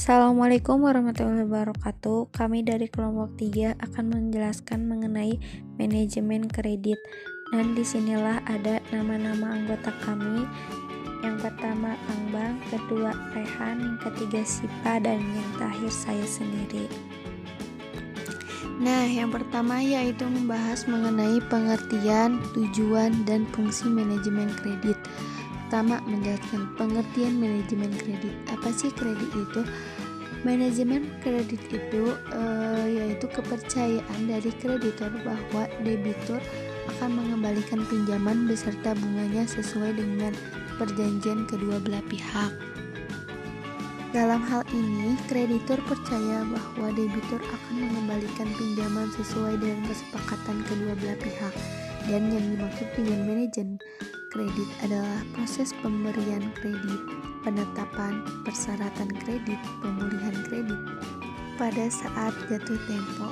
Assalamualaikum warahmatullahi wabarakatuh. Kami dari kelompok 3 akan menjelaskan mengenai manajemen kredit. Dan disinilah ada nama-nama anggota kami. Yang pertama Angbang, kedua Rehan, yang ketiga Sipa, dan yang terakhir saya sendiri. Nah, yang pertama yaitu membahas mengenai pengertian, tujuan, dan fungsi manajemen kredit. Pertama, menjelaskan pengertian manajemen kredit. Apa sih kredit itu? Manajemen kredit itu yaitu kepercayaan dari kreditor bahwa debitur akan mengembalikan pinjaman beserta bunganya sesuai dengan perjanjian kedua belah pihak. Dalam hal ini, kreditur percaya bahwa debitur akan mengembalikan pinjaman sesuai dengan kesepakatan kedua belah pihak. Dan yang dimaksud dengan manajemen kredit adalah proses pemberian kredit, penetapan persyaratan kredit, pemulihan kredit pada saat jatuh tempo,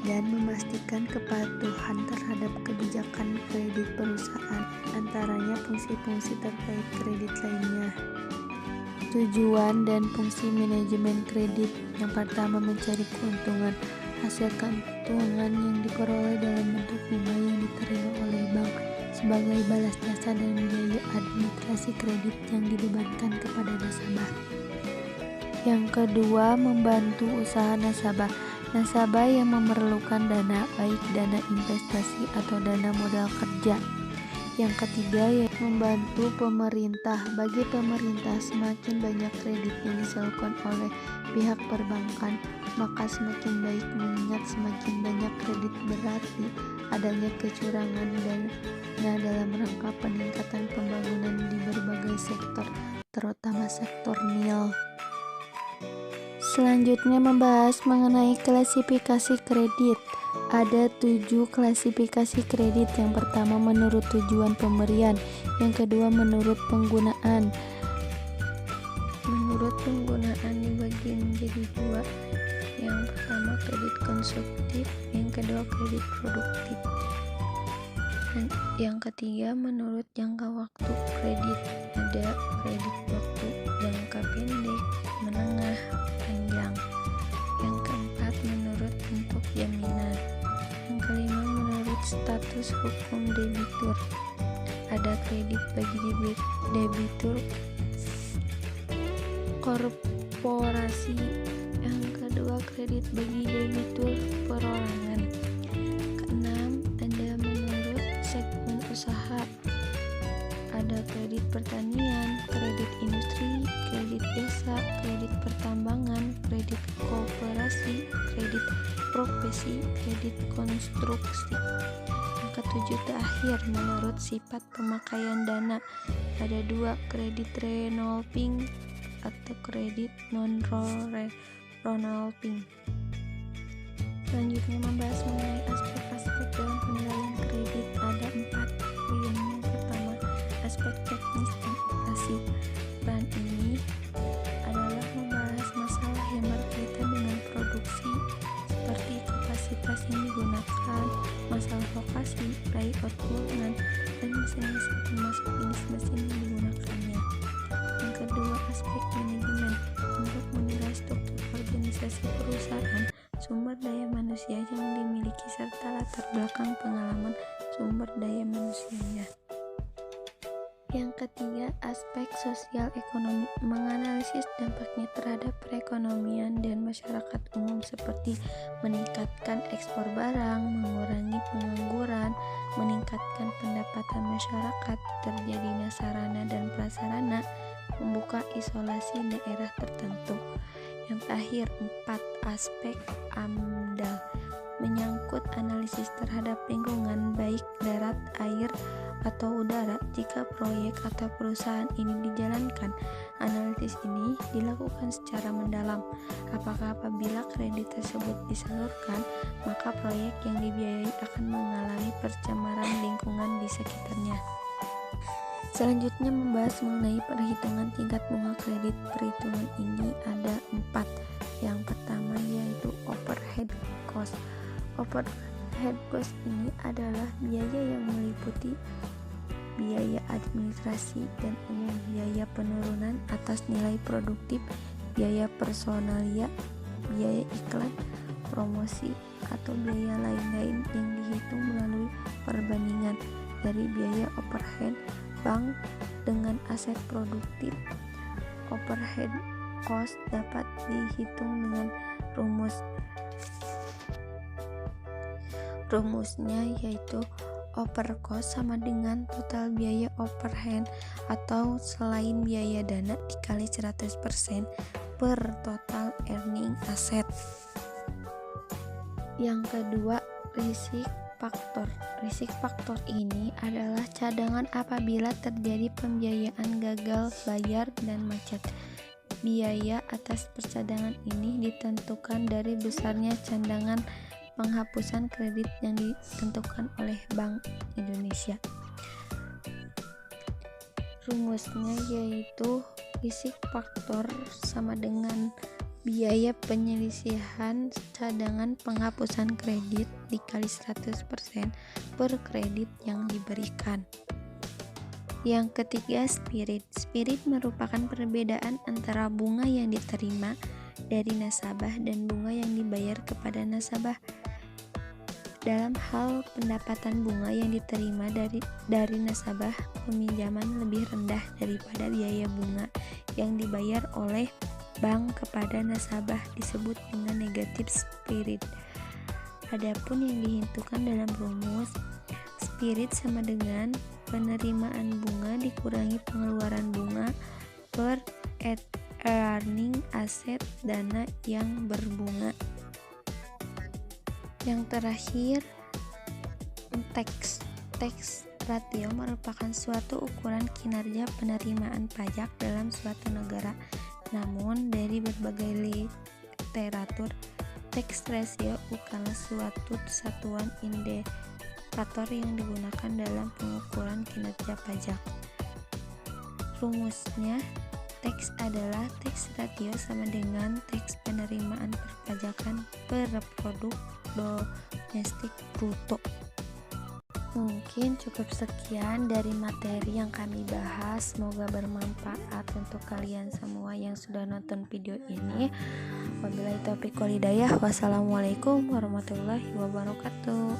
dan memastikan kepatuhan terhadap kebijakan kredit perusahaan, antaranya fungsi-fungsi terkait kredit lainnya. Tujuan dan fungsi manajemen kredit. Yang pertama, mencari keuntungan. Hasil keuntungan yang diperoleh dalam bentuk bunga yang diterima oleh bank sebagai balas jasa dan biaya administrasi kredit yang dibebankan kepada nasabah. Yang kedua, membantu usaha nasabah. Nasabah yang memerlukan dana, baik dana investasi atau dana modal kerja. Yang ketiga, yaitu membantu pemerintah. Bagi pemerintah, semakin banyak kredit yang disalurkan oleh pihak perbankan, maka semakin baik, mengingat semakin banyak kredit berarti adanya kecurangan dana dalam rangka peningkatan pembangunan di berbagai sektor, terutama sektor nil. Selanjutnya membahas mengenai klasifikasi kredit. Ada 7 klasifikasi kredit. Yang pertama menurut tujuan pemberian, yang kedua menurut penggunaan. Menurut penggunaan dibagi menjadi 2. Yang pertama kredit konsumtif, yang kedua kredit produktif. Dan yang ketiga menurut jangka waktu kredit. Ada kredit waktu jangka pendek, menengah, panjang. Yang keempat menurut bentuk jaminan. Yang kelima menurut status hukum debitur. Ada kredit bagi debitur korporasi. Yang kedua kredit bagi debitur perorangan. Keenam, ada menurut segmen usaha. Ada kredit pertanian, kredit industri, kredit desa, kredit pertambangan, kredit koperasi, kredit profesi, kredit konstruksi. Yang ketujuh terakhir menurut sifat pemakaian dana. Ada 2, kredit revolving atau kredit non-revolving. Selanjutnya membahas mengenai aspek-aspek dalam penilaian kredit. Ada 4. Yang pertama, aspek teknis dan operasi. Peran ini adalah membahas masalah yang berkaitan dengan produksi, seperti kapasitas yang digunakan, masalah lokasi, layout ruangan, dan mesin-mesin termasuk jenis mesin yang digunakannya. Yang kedua, aspek manajemen. Untuk menilai struktur organisasi perusahaan, sumber daya manusia yang dimiliki, serta latar belakang pengalaman sumber daya manusianya. Yang ketiga, aspek sosial ekonomi. Menganalisis dampaknya terhadap perekonomian dan masyarakat umum, seperti meningkatkan ekspor barang, mengurangi pengangguran, meningkatkan pendapatan masyarakat, terjadinya sarana dan prasarana, membuka isolasi daerah tertentu. Yang terakhir, 4. Aspek AMDAL. Menyangkut analisis terhadap lingkungan, baik darat, air, atau udara. Jika proyek atau perusahaan ini dijalankan, analisis ini dilakukan secara mendalam. Apakah apabila kredit tersebut disalurkan, maka proyek yang dibiayai akan mengalami pencemaran lingkungan di sekitarnya. Selanjutnya membahas mengenai perhitungan tingkat bunga kredit. Perhitungan ini ada 4. Yang pertama yaitu overhead cost. Overhead cost ini adalah biaya yang meliputi biaya administrasi dan umum, biaya penurunan atas nilai produktif, biaya personalia, biaya iklan, promosi, atau biaya lain-lain yang dihitung melalui perbandingan dari biaya overhead bank dengan aset produktif. Overhead cost dapat dihitung dengan rumusnya yaitu over cost sama dengan total biaya overhead atau selain biaya dana dikali 100% per total earning asset. Yang kedua, risk factor. Risk factor ini adalah cadangan apabila terjadi pembiayaan gagal bayar dan macet. Biaya atas percadangan ini ditentukan dari besarnya cadangan penghapusan kredit yang ditentukan oleh Bank Indonesia. Rumusnya yaitu risk factor sama dengan biaya penyelisihan cadangan penghapusan kredit dikali 100% per kredit yang diberikan. Yang ketiga, spirit. Spirit merupakan perbedaan antara bunga yang diterima dari nasabah dan bunga yang dibayar kepada nasabah. Dalam hal pendapatan bunga yang diterima dari nasabah peminjaman lebih rendah daripada biaya bunga yang dibayar oleh bank kepada nasabah disebut dengan negatif spirit. Adapun yang dihitungkan dalam rumus, spirit sama dengan penerimaan bunga dikurangi pengeluaran bunga per earning aset dana yang berbunga. Yang terakhir, tax ratio merupakan suatu ukuran kinerja penerimaan pajak dalam suatu negara. Namun dari berbagai literatur, tax ratio bukanlah suatu satuan indikator yang digunakan dalam pengukuran kinerja pajak. Rumusnya, tax adalah tax ratio sama dengan tax penerimaan perpajakan per produk domestik bruto. Mungkin cukup sekian dari materi yang kami bahas. Semoga bermanfaat untuk kalian semua yang sudah nonton video ini. Wabillahi taufiq wal hidayah. Wassalamualaikum warahmatullahi wabarakatuh.